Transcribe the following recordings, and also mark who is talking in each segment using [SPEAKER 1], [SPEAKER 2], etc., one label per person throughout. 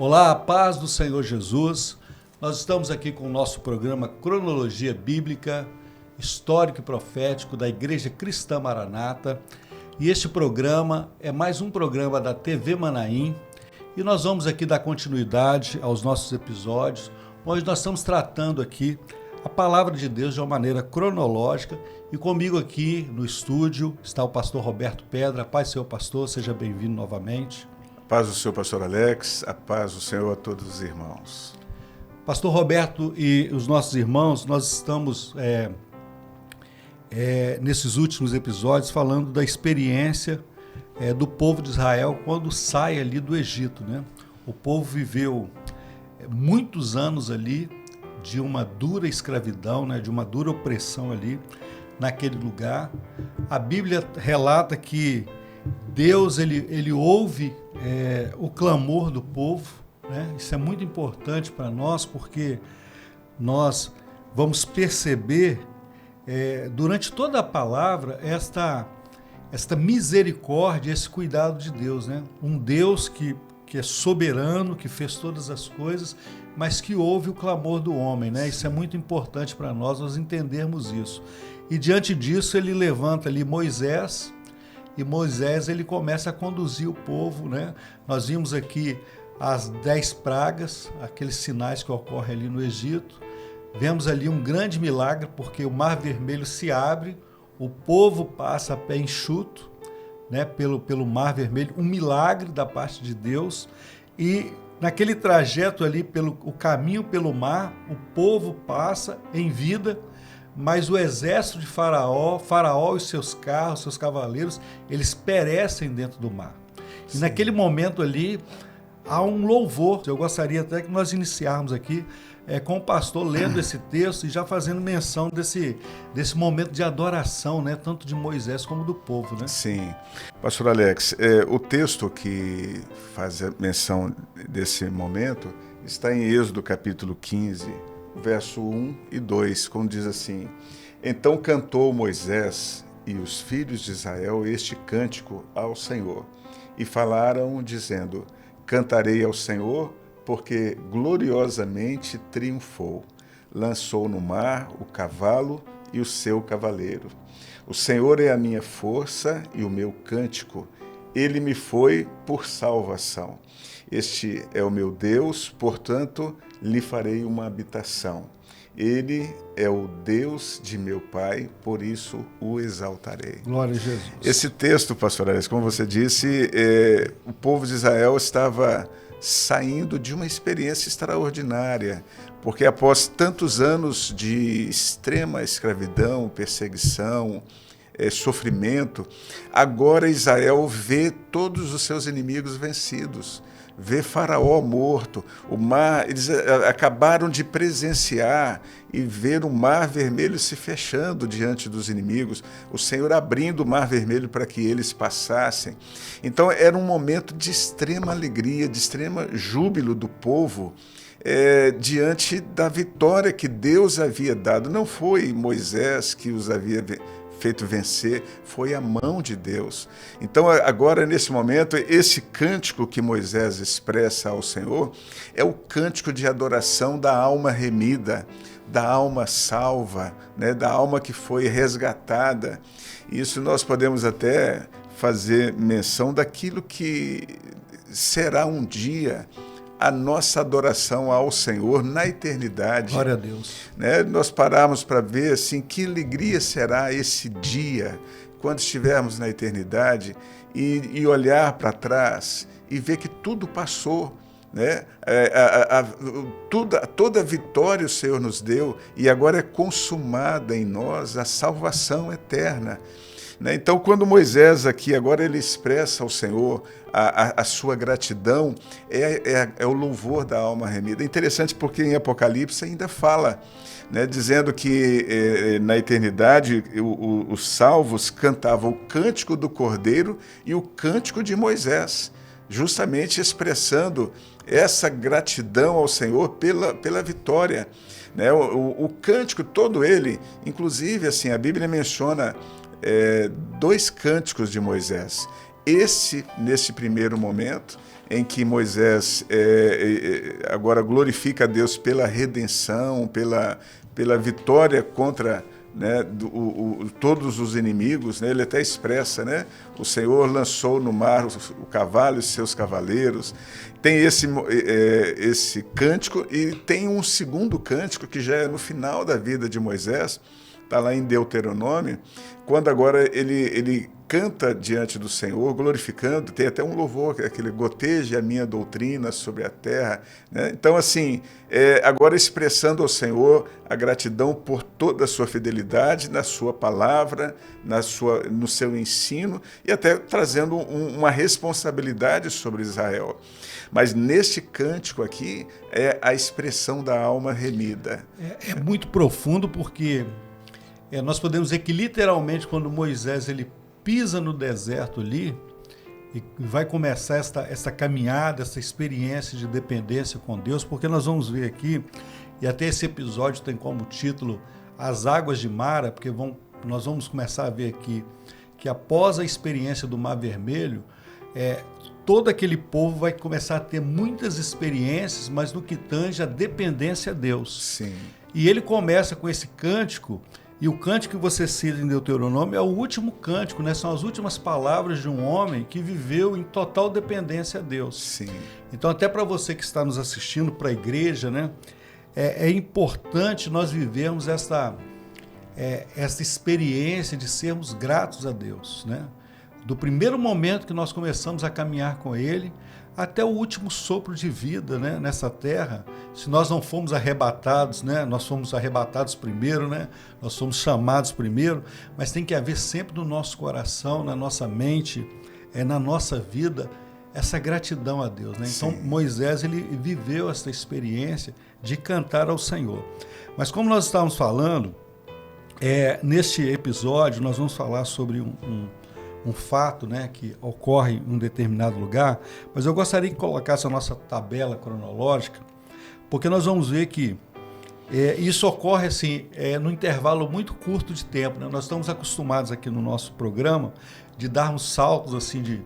[SPEAKER 1] Olá, a paz do Senhor Jesus. Nós estamos aqui com o nosso programa Cronologia Bíblica, Histórico e Profético da Igreja Cristã Maranata. E este programa é mais um programa da TV Manaim. E nós vamos aqui dar continuidade aos nossos episódios, onde nós estamos tratando aqui a Palavra de Deus de uma maneira cronológica. E comigo aqui no estúdio está o pastor Roberto Pedra. A paz do Senhor, pastor, seja bem-vindo novamente.
[SPEAKER 2] A paz do Senhor, pastor Alex, a paz do Senhor a todos os irmãos.
[SPEAKER 1] Pastor Roberto e os nossos irmãos, nós estamos nesses últimos episódios falando da experiência do povo de Israel quando sai ali do Egito, né? O povo viveu muitos anos ali de uma dura escravidão, né? De uma dura opressão ali naquele lugar. A Bíblia relata que Deus ele ouve o clamor do povo, né? Isso é muito importante para nós, porque nós vamos perceber durante toda a palavra esta misericórdia, esse cuidado de Deus, né? Um Deus que é soberano, que fez todas as coisas, mas que ouve o clamor do homem, né? Isso é muito importante para nós entendermos isso. E diante disso ele levanta ali Moisés, e Moisés ele começa a conduzir o povo, né? Nós vimos aqui as 10 pragas, aqueles sinais que ocorrem ali no Egito. Vemos ali um grande milagre, porque o Mar Vermelho se abre, o povo passa a pé enxuto, né, pelo Mar Vermelho, um milagre da parte de Deus. E naquele trajeto ali, o caminho pelo mar, o povo passa em vida, mas o exército de Faraó e seus carros, seus cavaleiros, eles perecem dentro do mar. E naquele momento ali, há um louvor. Eu gostaria até que nós iniciarmos aqui com o pastor lendo esse texto e já fazendo menção desse momento de adoração, né? Tanto de Moisés como do povo, né?
[SPEAKER 2] Sim. Pastor Alex, o texto que faz a menção desse momento está em Êxodo capítulo 15, verso 1 e 2, quando diz assim: Então cantou Moisés e os filhos de Israel este cântico ao Senhor, e falaram dizendo: Cantarei ao Senhor, porque gloriosamente triunfou. Lançou no mar o cavalo e o seu cavaleiro. O Senhor é a minha força e o meu cântico. Ele me foi por salvação. Este é o meu Deus, portanto, lhe farei uma habitação. Ele é o Deus de meu Pai, por isso o exaltarei.
[SPEAKER 1] Glória a Jesus.
[SPEAKER 2] Esse texto, pastor Alex, como você disse, o povo de Israel estava saindo de uma experiência extraordinária, porque após tantos anos de extrema escravidão, perseguição, sofrimento, agora Israel vê todos os seus inimigos vencidos, vê Faraó morto, o mar, eles acabaram de presenciar e ver o Mar Vermelho se fechando diante dos inimigos, o Senhor abrindo o Mar Vermelho para que eles passassem. Então era um momento de extrema alegria, de extrema júbilo do povo, diante da vitória que Deus havia dado. Não foi Moisés que os havia feito vencer, foi a mão de Deus. Então agora nesse momento, esse cântico que Moisés expressa ao Senhor é o cântico de adoração da alma remida, da alma salva, né, da alma que foi resgatada. Isso nós podemos até fazer menção daquilo que será um dia a nossa adoração ao Senhor na eternidade.
[SPEAKER 1] Glória a Deus.
[SPEAKER 2] Né? Nós pararmos para ver assim, que alegria será esse dia, quando estivermos na eternidade, e olhar para trás e ver que tudo passou. Né? Toda a vitória o Senhor nos deu, e agora é consumada em nós a salvação eterna. Então, quando Moisés aqui, agora ele expressa ao Senhor a sua gratidão, é o louvor da alma remida. É interessante porque em Apocalipse ainda fala, né, dizendo que na eternidade os salvos cantavam o cântico do Cordeiro e o cântico de Moisés, justamente expressando essa gratidão ao Senhor pela vitória. Né? O cântico todo ele, inclusive assim, a Bíblia menciona 2 cânticos de Moisés. Esse, nesse primeiro momento, em que Moisés agora glorifica a Deus pela redenção, pela vitória contra, né, todos os inimigos, né? Ele até expressa, né? O Senhor lançou no mar o cavalo e seus cavaleiros. Tem esse cântico, e tem um segundo cântico que já é no final da vida de Moisés, está lá em Deuteronômio, quando agora ele canta diante do Senhor, glorificando, tem até um louvor, aquele goteje a minha doutrina sobre a terra, né? Então, assim, agora expressando ao Senhor a gratidão por toda a sua fidelidade na sua palavra, no seu ensino, e até trazendo uma responsabilidade sobre Israel. Mas neste cântico aqui é a expressão da alma remida.
[SPEAKER 1] É muito profundo, porque nós podemos dizer que literalmente quando Moisés ele pisa no deserto ali e vai começar essa caminhada, essa experiência de dependência com Deus, porque nós vamos ver aqui, e até esse episódio tem como título As Águas de Mara, porque nós vamos começar a ver aqui que após a experiência do Mar Vermelho, todo aquele povo vai começar a ter muitas experiências, mas no que tange a dependência a Deus.
[SPEAKER 2] Sim.
[SPEAKER 1] E ele começa com esse cântico, e o cântico que você cita em Deuteronômio é o último cântico, né? São as últimas palavras de um homem que viveu em total dependência a Deus.
[SPEAKER 2] Sim.
[SPEAKER 1] Então, até para você que está nos assistindo, para a igreja, né? É importante nós vivermos essa experiência de sermos gratos a Deus, né? Do primeiro momento que nós começamos a caminhar com Ele, até o último sopro de vida, né, nessa terra. Se nós não fomos arrebatados, né, nós fomos arrebatados primeiro, né, nós fomos chamados primeiro, mas tem que haver sempre no nosso coração, na nossa mente, na nossa vida, essa gratidão a Deus, né? Então, Moisés ele viveu essa experiência de cantar ao Senhor. Mas como nós estávamos falando, neste episódio nós vamos falar sobre um fato, né, que ocorre em um determinado lugar, mas eu gostaria que colocasse a nossa tabela cronológica, porque nós vamos ver que isso ocorre assim, num intervalo muito curto de tempo, né? Nós estamos acostumados aqui no nosso programa de darmos saltos assim de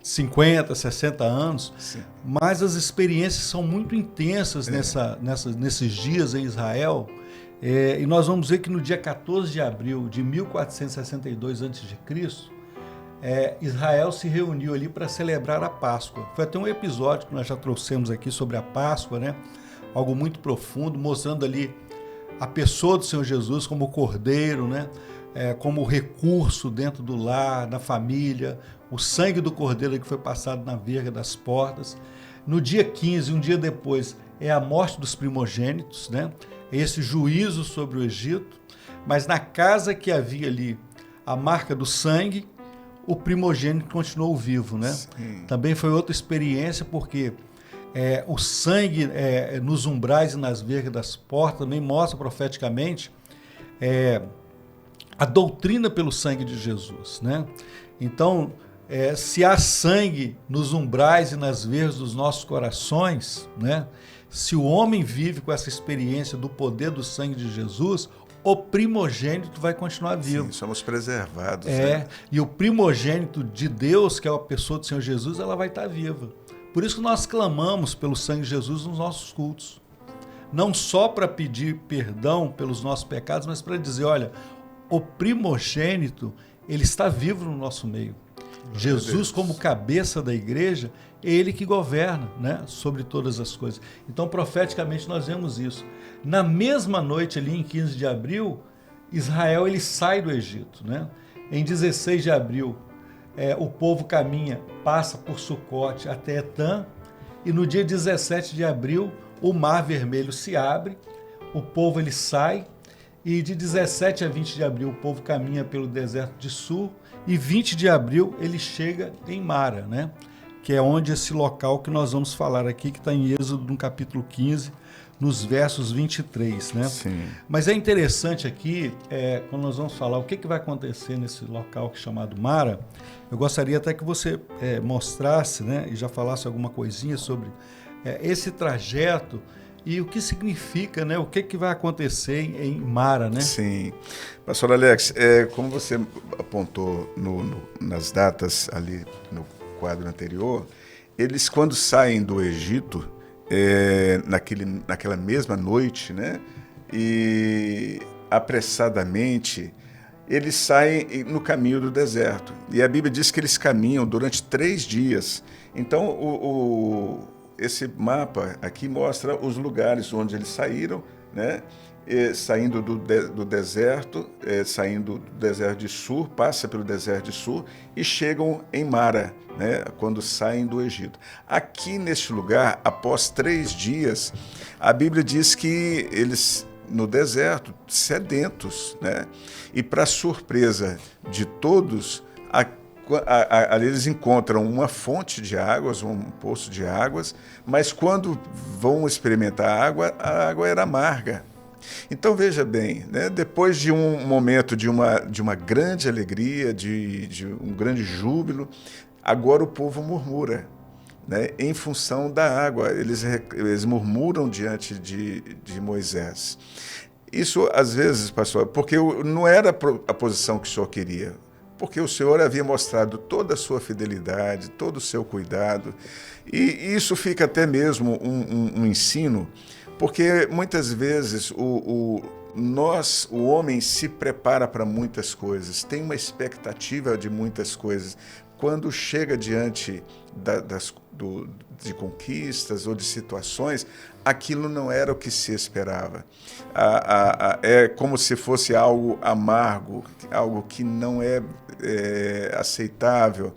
[SPEAKER 1] 50, 60 anos, sim, mas as experiências são muito intensas nesses dias em Israel, e nós vamos ver que no dia 14 de abril de 1462 a.C., Israel se reuniu ali para celebrar a Páscoa. Foi até um episódio que nós já trouxemos aqui sobre a Páscoa, né? Algo muito profundo, mostrando ali a pessoa do Senhor Jesus como cordeiro, né? Como recurso dentro do lar, da família, o sangue do cordeiro que foi passado na verga das portas. No dia 15, um dia depois, é a morte dos primogênitos, né? Esse juízo sobre o Egito, mas na casa que havia ali a marca do sangue, o primogênito continuou vivo, né? Sim. Também foi outra experiência, porque o sangue nos umbrais e nas vergas das portas também mostra profeticamente a doutrina pelo sangue de Jesus, né? Então, se há sangue nos umbrais e nas vergas dos nossos corações, né? Se o homem vive com essa experiência do poder do sangue de Jesus, o primogênito vai continuar vivo.
[SPEAKER 2] Sim, somos preservados.
[SPEAKER 1] E o primogênito de Deus, que é a pessoa do Senhor Jesus, ela vai estar viva. Por isso que nós clamamos pelo sangue de Jesus nos nossos cultos. Não só para pedir perdão pelos nossos pecados, mas para dizer, olha, o primogênito, ele está vivo no nosso meio. Jesus, como cabeça da igreja, é ele que governa, né, sobre todas as coisas. Então, profeticamente, nós vemos isso. Na mesma noite, ali em 15 de abril, Israel ele sai do Egito, né? Em 16 de abril, o povo caminha, passa por Sucote até Etã, e no dia 17 de abril, o Mar Vermelho se abre, o povo ele sai, e de 17 a 20 de abril, o povo caminha pelo deserto de Sur, e 20 de abril ele chega em Mara, né? Que é onde esse local que nós vamos falar aqui, que está em Êxodo, no capítulo 15, nos versos 23, né?
[SPEAKER 2] Sim.
[SPEAKER 1] Mas é interessante aqui, quando nós vamos falar o que vai acontecer nesse local chamado Mara, eu gostaria até que você mostrasse, né, e já falasse alguma coisinha sobre esse trajeto e o que significa, né, o que vai acontecer em Mara, né?
[SPEAKER 2] Sim. Pastor Alex, como você apontou nas datas ali no quadro anterior, eles quando saem do Egito, naquela mesma noite, né, e apressadamente, eles saem no caminho do deserto. E a Bíblia diz que eles caminham durante 3 dias. Então, esse mapa aqui mostra os lugares onde eles saíram, né? Saindo do deserto, saindo do deserto de Sur, passa pelo deserto de Sur e chegam em Mara, né? Quando saem do Egito. Aqui neste lugar, após 3 dias, a Bíblia diz que eles, no deserto, sedentos, né? E para surpresa de todos, ali eles encontram uma fonte de águas, um poço de águas, mas quando vão experimentar a água era amarga. Então veja bem, né? Depois de um momento de uma grande alegria, de um grande júbilo, agora o povo murmura, né? Em função da água, eles murmuram diante de Moisés. Isso às vezes, pastor, porque não era a posição que o senhor queria, porque o Senhor havia mostrado toda a sua fidelidade, todo o seu cuidado, e isso fica até mesmo um ensino, porque muitas vezes o homem se prepara para muitas coisas, tem uma expectativa de muitas coisas. Quando chega diante de conquistas ou de situações, aquilo não era o que se esperava. É como se fosse algo amargo, algo que não é aceitável.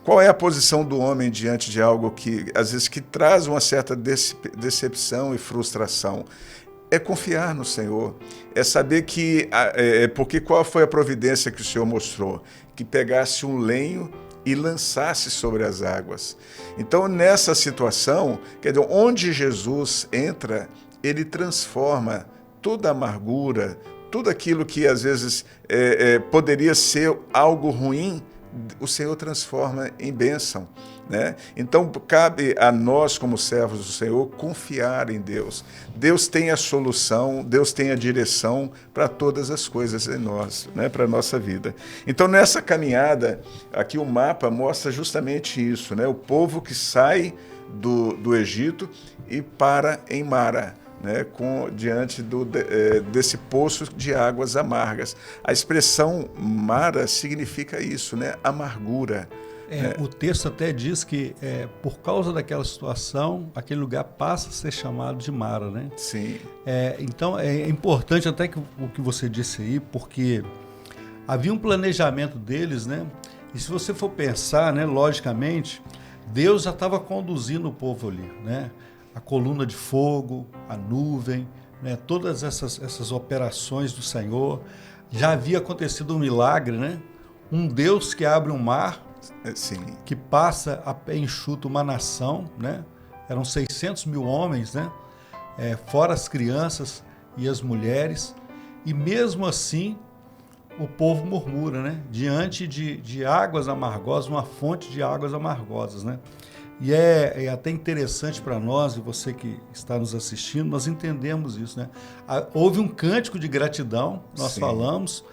[SPEAKER 2] Qual é a posição do homem diante de algo que, às vezes, que traz uma certa decepção e frustração? É confiar no Senhor, é saber que... porque qual foi a providência que o Senhor mostrou? Que pegasse um lenho e lançasse sobre as águas. Então, nessa situação, quer dizer, onde Jesus entra, ele transforma toda a amargura, tudo aquilo que às vezes poderia ser algo ruim, o Senhor transforma em bênção, né? Então, cabe a nós, como servos do Senhor, confiar em Deus. Deus tem a solução, Deus tem a direção para todas as coisas em nós, né? Para a nossa vida. Então, nessa caminhada, aqui o mapa mostra justamente isso, né? O povo que sai do Egito e para em Mara, né, diante desse poço de águas amargas. A expressão Mara significa isso, né, amargura.
[SPEAKER 1] O texto até diz que por causa daquela situação, aquele lugar passa a ser chamado de Mara, né?
[SPEAKER 2] Sim.
[SPEAKER 1] Então é importante até o que você disse aí, porque havia um planejamento deles, né? E se você for pensar, né, logicamente, Deus já estava conduzindo o povo ali, né? A coluna de fogo, a nuvem, né? Todas essas operações do Senhor. Já havia acontecido um milagre, né? Um Deus que abre um mar,
[SPEAKER 2] sim,
[SPEAKER 1] que passa a pé enxuto uma nação, né? Eram 600 mil homens, né? Fora as crianças e as mulheres. E mesmo assim, o povo murmura, né? Diante de águas amargosas, uma fonte de águas amargosas, né? E é até interessante para nós, e você que está nos assistindo, nós entendemos isso, né? Houve um cântico de gratidão, nós
[SPEAKER 2] Sim.
[SPEAKER 1] falamos,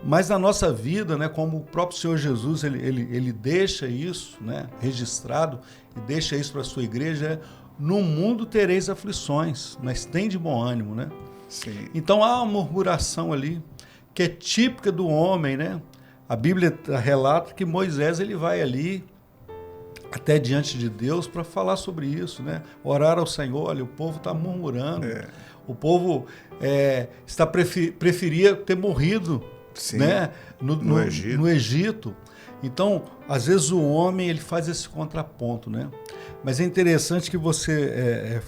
[SPEAKER 1] mas na nossa vida, né, como o próprio Senhor Jesus, ele deixa isso, né, registrado, e deixa isso para a sua igreja, no mundo tereis aflições, mas tem de bom ânimo, né?
[SPEAKER 2] Sim.
[SPEAKER 1] Então há uma murmuração ali, que é típica do homem, né? A Bíblia relata que Moisés ele vai ali, até diante de Deus, para falar sobre isso, né? Orar ao Senhor, olha, o povo está murmurando, o povo preferia ter morrido,
[SPEAKER 2] sim,
[SPEAKER 1] né?
[SPEAKER 2] no
[SPEAKER 1] Egito. Então, às vezes o homem ele faz esse contraponto, né? Mas é interessante que você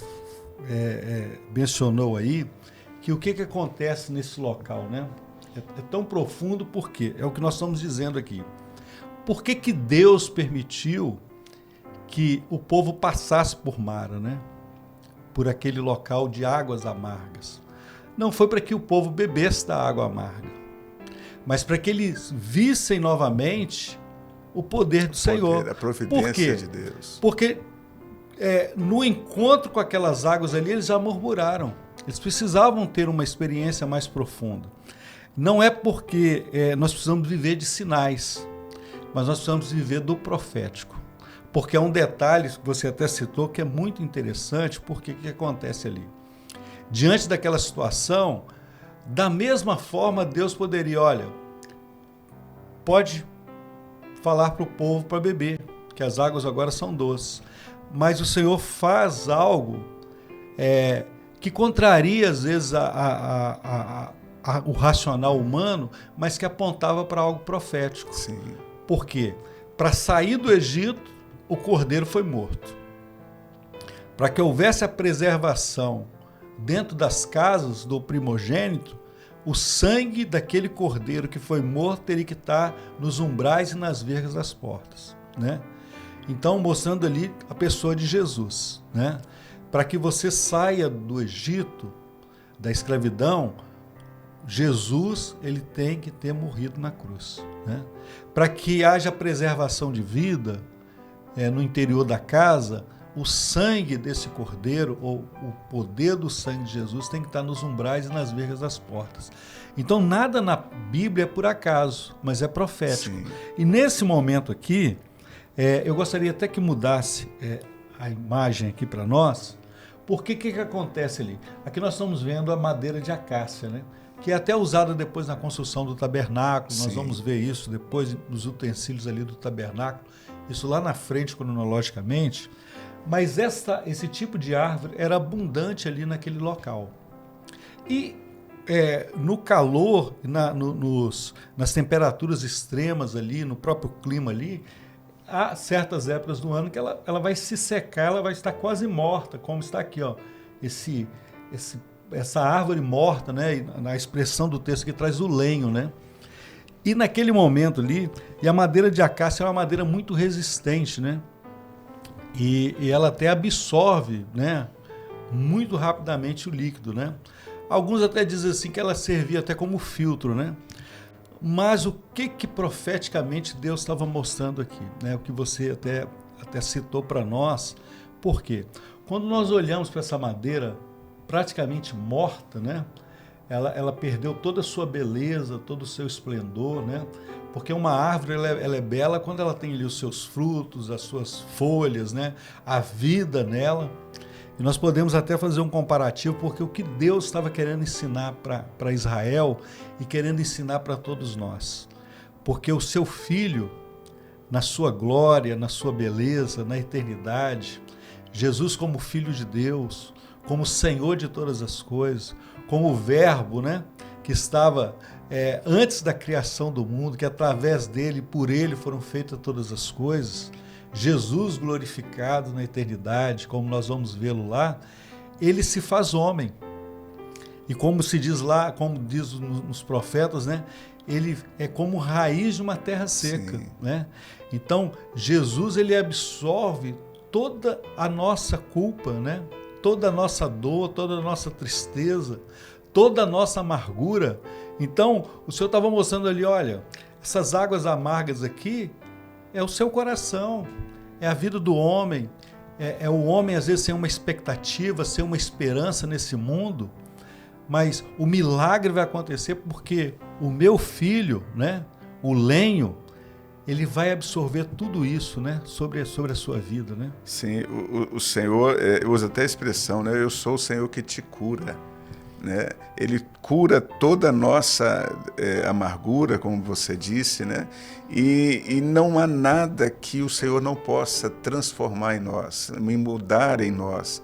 [SPEAKER 1] mencionou aí que o que acontece nesse local, né? É tão profundo porque é o que nós estamos dizendo aqui. Por que Deus permitiu que o povo passasse por Mara, né? Por aquele local de águas amargas? Não foi para que o povo bebesse da água amarga, mas para que eles vissem novamente o poder do Senhor.
[SPEAKER 2] A providência
[SPEAKER 1] Por quê?
[SPEAKER 2] de Deus.
[SPEAKER 1] Porque no encontro com aquelas águas ali, eles já murmuraram. Eles precisavam ter uma experiência mais profunda. Não é porque nós precisamos viver de sinais, mas nós precisamos viver do profético. porque é um detalhe que você até citou que é muito interessante, porque o que acontece ali? Diante daquela situação, da mesma forma Deus poderia, olha, pode falar para o povo para beber, que as águas agora são doces. Mas o Senhor faz algo que contraria, às vezes, o racional humano, mas que apontava para algo profético.
[SPEAKER 2] Sim.
[SPEAKER 1] Por quê? Para sair do Egito, o cordeiro foi morto. Para que houvesse a preservação dentro das casas do primogênito, o sangue daquele cordeiro que foi morto teria que estar nos umbrais e nas vergas das portas, né? Então, mostrando ali a pessoa de Jesus, né? Para que você saia do Egito, da escravidão, Jesus, ele tem que ter morrido na cruz, né? Para que haja preservação de vida no interior da casa, o sangue desse cordeiro, ou o poder do sangue de Jesus, tem que estar nos umbrais e nas vergas das portas. Então, nada na Bíblia é por acaso, mas é profético.
[SPEAKER 2] Sim.
[SPEAKER 1] E nesse momento aqui, eu gostaria até que mudasse a imagem aqui para nós, porque o que acontece ali? Aqui nós estamos vendo a madeira de acácia, né? Que é até usada depois na construção do tabernáculo. Sim. Nós vamos ver isso depois nos utensílios ali do tabernáculo, isso lá na frente, cronologicamente. Mas esse tipo de árvore era abundante ali naquele local. E no calor, nas temperaturas extremas ali, no próprio clima ali, há certas épocas do ano que ela vai se secar, ela vai estar quase morta, como está aqui, ó, essa árvore morta, né? Na expressão do texto que traz o lenho, né? E naquele momento ali, e a madeira de acácia é uma madeira muito resistente, né? E ela até absorve, né, muito rapidamente o líquido, né? Alguns até dizem assim que ela servia até como filtro, né? Mas o que profeticamente Deus estava mostrando aqui, né? O que você até citou para nós. Por quê? Quando nós olhamos para essa madeira praticamente morta, né? Ela perdeu toda a sua beleza, todo o seu esplendor, né? Porque uma árvore ela é bela quando ela tem ali os seus frutos, as suas folhas, né? A vida nela. E nós podemos até fazer um comparativo, porque o que Deus estava querendo ensinar para Israel e querendo ensinar para todos nós. Porque o seu filho, na sua glória, na sua beleza, na eternidade, Jesus como Filho de Deus, como Senhor de todas as coisas, como o Verbo, né, que estava antes da criação do mundo, que através dele, por ele foram feitas todas as coisas, Jesus glorificado na eternidade, como nós vamos vê-lo lá, ele se faz homem. E como se diz lá, como diz nos profetas, né, ele é como raiz de uma terra seca, né? Então, Jesus, ele absorve toda a nossa culpa, né? Toda a nossa dor, toda a nossa tristeza, toda a nossa amargura. Então, o Senhor estava mostrando ali, olha, essas águas amargas aqui é o seu coração, é a vida do homem, é o homem às vezes sem uma expectativa, sem uma esperança nesse mundo, mas o milagre vai acontecer porque o meu filho, né, o lenho, ele vai absorver tudo isso, né, sobre a sua vida, né?
[SPEAKER 2] Sim, o Senhor usa até a expressão, né? Eu sou o Senhor que te cura, né? Ele cura toda a nossa amargura, como você disse, né? E não há nada que o Senhor não possa transformar em nós, mudar em nós.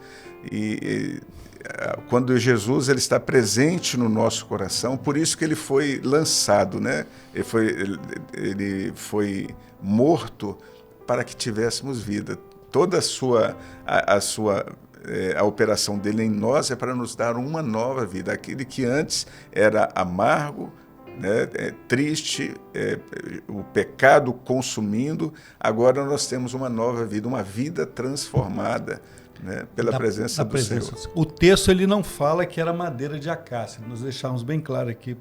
[SPEAKER 2] Quando Jesus ele está presente no nosso coração, por isso que ele foi lançado, né? Ele foi morto para que tivéssemos vida. Toda a operação dele em nós é para nos dar uma nova vida. Aquele que antes era amargo, né, triste, o pecado consumindo, agora nós temos uma nova vida, uma vida transformada, né, pela presença do Senhor.
[SPEAKER 1] O texto ele não fala que era madeira de acácia, nós deixamos bem claro aqui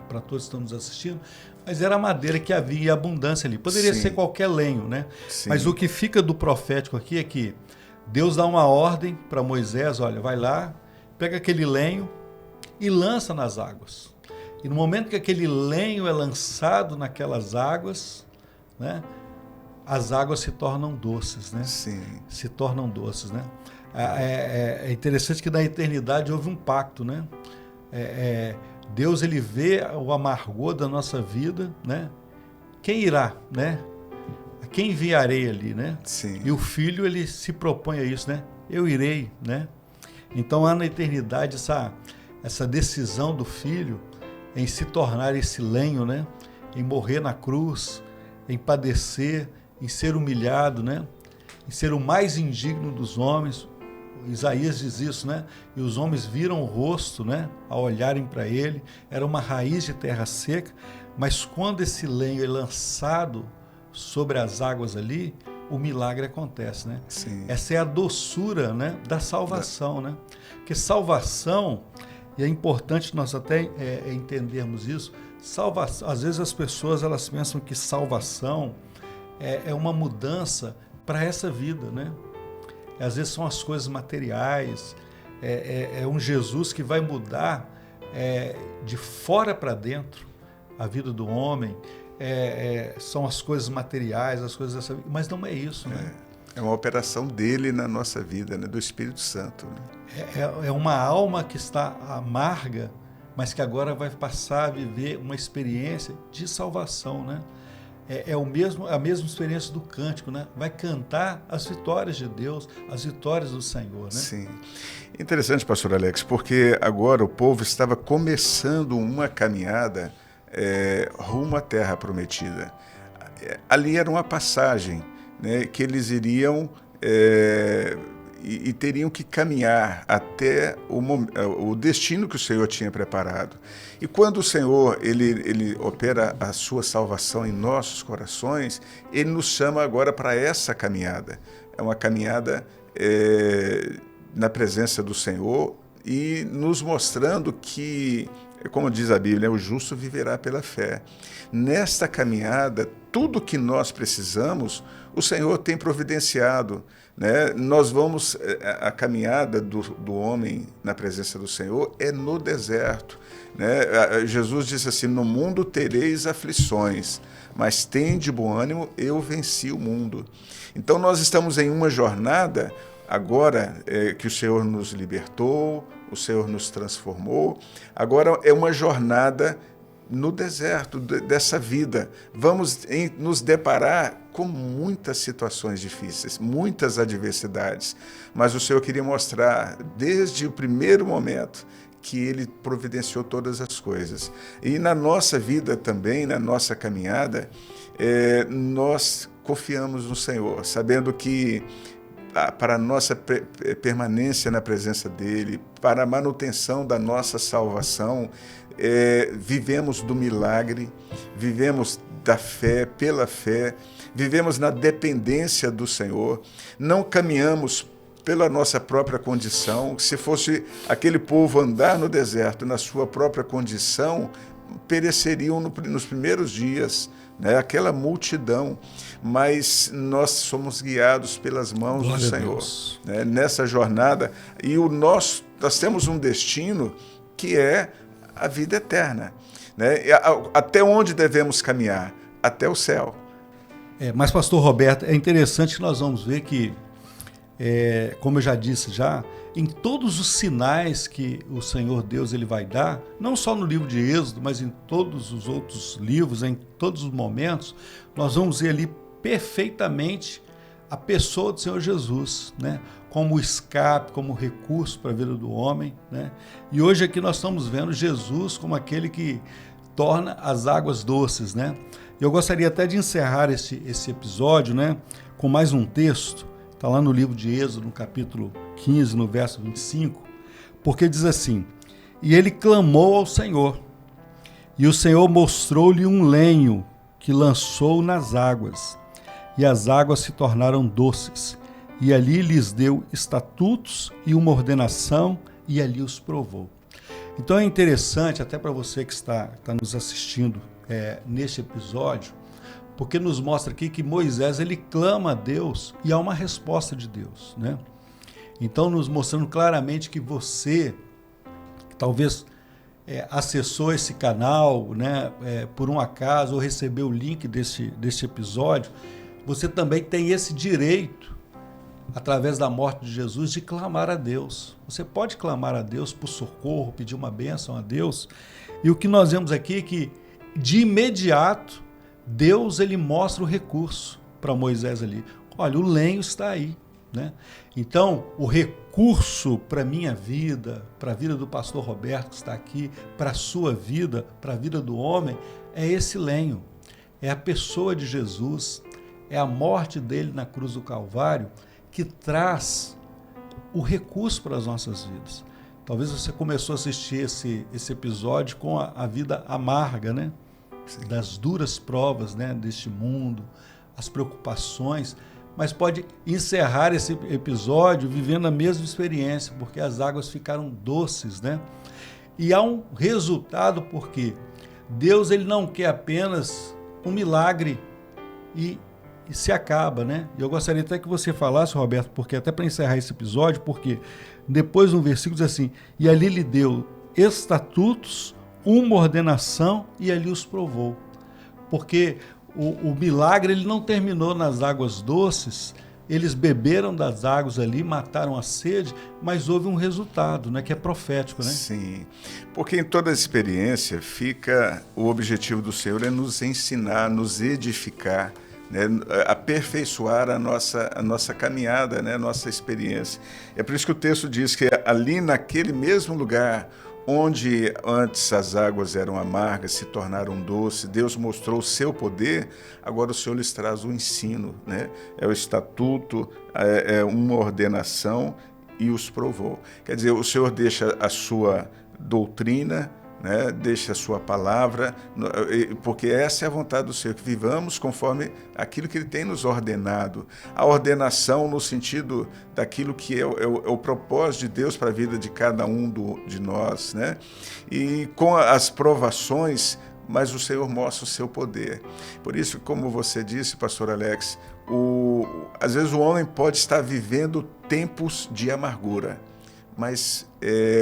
[SPEAKER 1] para todos que estão nos assistindo, mas era a madeira que havia abundância ali. Poderia ser qualquer lenho, né? Sim. Mas o que fica do profético aqui é que Deus dá uma ordem para Moisés, olha, vai lá, pega aquele lenho e lança nas águas. E no momento que aquele lenho é lançado naquelas águas, né, as águas se tornam doces, né?
[SPEAKER 2] Sim.
[SPEAKER 1] Se tornam doces, né? É interessante que na eternidade houve um pacto, né? Deus, ele vê o amargor da nossa vida, né? Quem irá, né? Quem enviarei ali, né?
[SPEAKER 2] Sim.
[SPEAKER 1] E o Filho, ele se propõe a isso, né? Eu irei, né? Então há na eternidade essa decisão do Filho em se tornar esse lenho, né? Em morrer na cruz, em padecer, em ser humilhado, né? Em ser o mais indigno dos homens. Isaías diz isso, né? E os homens viram o rosto, né? Ao olharem para ele, era uma raiz de terra seca, mas quando esse lenho é lançado sobre as águas ali, o milagre acontece, né?
[SPEAKER 2] Sim.
[SPEAKER 1] Essa é a doçura, né, da salvação, né? Porque salvação, e é importante nós até entendermos isso, salvação, às vezes as pessoas elas pensam que salvação é uma mudança para essa vida, né? Às vezes são as coisas materiais, é um Jesus que vai mudar de fora para dentro a vida do homem, são as coisas materiais, as coisas dessa vida, mas não é isso, né?
[SPEAKER 2] É uma operação dele na nossa vida, né? Do Espírito Santo. Né?
[SPEAKER 1] É uma alma que está amarga, mas que agora vai passar a viver uma experiência de salvação, né? A mesma experiência do cântico, né? Vai cantar as vitórias de Deus, as vitórias do Senhor, né?
[SPEAKER 2] Sim. Interessante, pastor Alex, porque agora o povo estava começando uma caminhada rumo à Terra Prometida. Ali era uma passagem, né, que eles iriam e teriam que caminhar até o destino que o Senhor tinha preparado. E quando o Senhor ele opera a sua salvação em nossos corações, Ele nos chama agora para essa caminhada. É uma caminhada na presença do Senhor e nos mostrando que, como diz a Bíblia, o justo viverá pela fé. Nesta caminhada, tudo que nós precisamos, o Senhor tem providenciado. Né? Nós vamos, a caminhada do homem na presença do Senhor é no deserto. Né? Jesus disse assim, no mundo tereis aflições, mas tende bom ânimo, eu venci o mundo. Então nós estamos em uma jornada, agora que o Senhor nos libertou, o Senhor nos transformou, agora é uma jornada no deserto dessa vida. Vamos nos deparar com muitas situações difíceis, muitas adversidades, mas o Senhor queria mostrar desde o primeiro momento que Ele providenciou todas as coisas. E na nossa vida também, na nossa caminhada, nós confiamos no Senhor, sabendo que para a nossa permanência na presença dEle, para a manutenção da nossa salvação, vivemos do milagre, vivemos da fé, pela fé, vivemos na dependência do Senhor, não caminhamos pela nossa própria condição. Se fosse aquele povo andar no deserto na sua própria condição, pereceriam nos primeiros dias, né? Aquela multidão, mas nós somos guiados pelas mãos do Senhor, né? Nessa jornada, e nós temos um destino que é a vida eterna, né? Até onde devemos caminhar? Até o céu.
[SPEAKER 1] Mas, pastor Roberto, é interessante que nós vamos ver que, como eu já disse em todos os sinais que o Senhor Deus ele vai dar, não só no livro de Êxodo, mas em todos os outros livros, em todos os momentos, nós vamos ver ali perfeitamente a pessoa do Senhor Jesus, né? Como escape, como recurso para a vida do homem, né? E hoje aqui nós estamos vendo Jesus como aquele que torna as águas doces, né? E eu gostaria até de encerrar esse episódio, né, com mais um texto. Está lá no livro de Êxodo, no capítulo 15, no verso 25, porque diz assim: e ele clamou ao Senhor, e o Senhor mostrou-lhe um lenho que lançou nas águas, e as águas se tornaram doces, e ali lhes deu estatutos e uma ordenação, e ali os provou. Então é interessante, até para você que está nos assistindo neste episódio, porque nos mostra aqui que Moisés ele clama a Deus e há uma resposta de Deus, né? Então nos mostrando claramente que você, que talvez acessou esse canal, né, por um acaso, ou recebeu o link deste episódio, você também tem esse direito, através da morte de Jesus, de clamar a Deus. Você pode clamar a Deus por socorro, pedir uma bênção a Deus. E o que nós vemos aqui é que, de imediato, Deus ele mostra o recurso para Moisés ali. Olha, o lenho está aí, né? Então, o recurso para a minha vida, para a vida do pastor Roberto que está aqui, para a sua vida, para a vida do homem, é esse lenho. É a pessoa de Jesus, é a morte dele na cruz do Calvário que traz o recurso para as nossas vidas. Talvez você começou a assistir esse episódio com a vida amarga, né? Das duras provas, né? Deste mundo, as preocupações, mas pode encerrar esse episódio vivendo a mesma experiência, porque as águas ficaram doces, né? E há um resultado, porque Deus ele não quer apenas um milagre e se acaba, né? E eu gostaria até que você falasse, Roberto, porque até para encerrar esse episódio, porque depois no versículo diz assim, e ali lhe deu estatutos, uma ordenação e ali os provou. Porque o milagre ele não terminou nas águas doces, eles beberam das águas ali, mataram a sede, mas houve um resultado, né, que é profético, né?
[SPEAKER 2] Sim, porque em toda a experiência fica o objetivo do Senhor é nos ensinar, nos edificar, né, aperfeiçoar a nossa caminhada, né, a nossa experiência. É por isso que o texto diz que ali naquele mesmo lugar onde antes as águas eram amargas, se tornaram doces, Deus mostrou o seu poder, agora o Senhor lhes traz o ensino, né? É o estatuto, é uma ordenação e os provou. Quer dizer, o Senhor deixa a sua doutrina, né? Deixa a sua palavra, porque essa é a vontade do Senhor, que vivamos conforme aquilo que Ele tem nos ordenado. A ordenação no sentido daquilo que é o propósito de Deus para a vida de cada um de nós, né? E com as provações, mas o Senhor mostra o seu poder. Por isso, como você disse, pastor Alex, às vezes o homem pode estar vivendo tempos de amargura, mas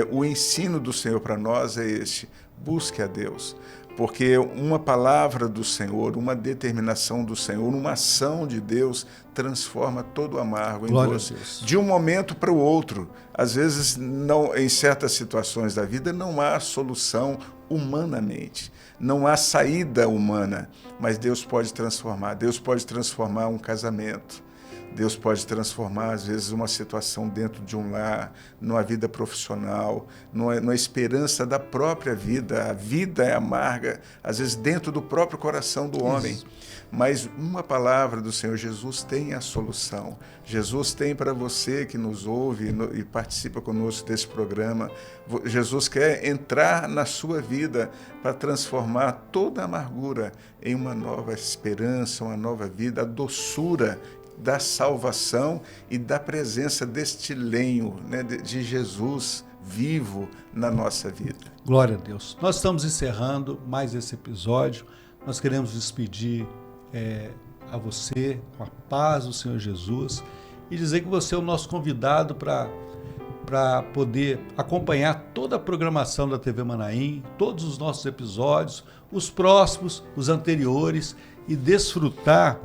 [SPEAKER 2] o ensino do Senhor para nós é este: busque a Deus, porque uma palavra do Senhor, uma determinação do Senhor, uma ação de Deus transforma todo o amargo em doce. De um momento para o outro. Às vezes, não, em certas situações da vida, não há solução humanamente, não há saída humana, mas Deus pode transformar. Deus pode transformar um casamento. Deus pode transformar, às vezes, uma situação dentro de um lar, numa vida profissional, numa esperança da própria vida. A vida é amarga, às vezes, dentro do próprio coração do homem. Isso. Mas uma palavra do Senhor, Jesus tem a solução. Jesus tem para você que nos ouve e participa conosco desse programa. Jesus quer entrar na sua vida para transformar toda a amargura em uma nova esperança, uma nova vida, a doçura da salvação e da presença deste lenho, né, de Jesus vivo na nossa vida.
[SPEAKER 1] Glória a Deus. Nós estamos encerrando mais esse episódio. Nós queremos despedir a você com a paz do Senhor Jesus e dizer que você é o nosso convidado para poder acompanhar toda a programação da TV Manaim, todos os nossos episódios, os próximos, os anteriores, e desfrutar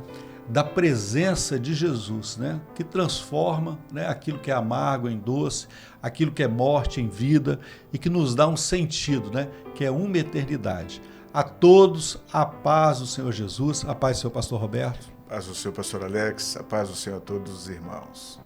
[SPEAKER 1] da presença de Jesus, né? Que transforma, né, aquilo que é amargo em doce, aquilo que é morte em vida e que nos dá um sentido, né, que é uma eternidade. A todos, a paz do Senhor Jesus, a paz do seu pastor Roberto.
[SPEAKER 2] A paz do seu pastor Alex, a paz do Senhor a todos os irmãos.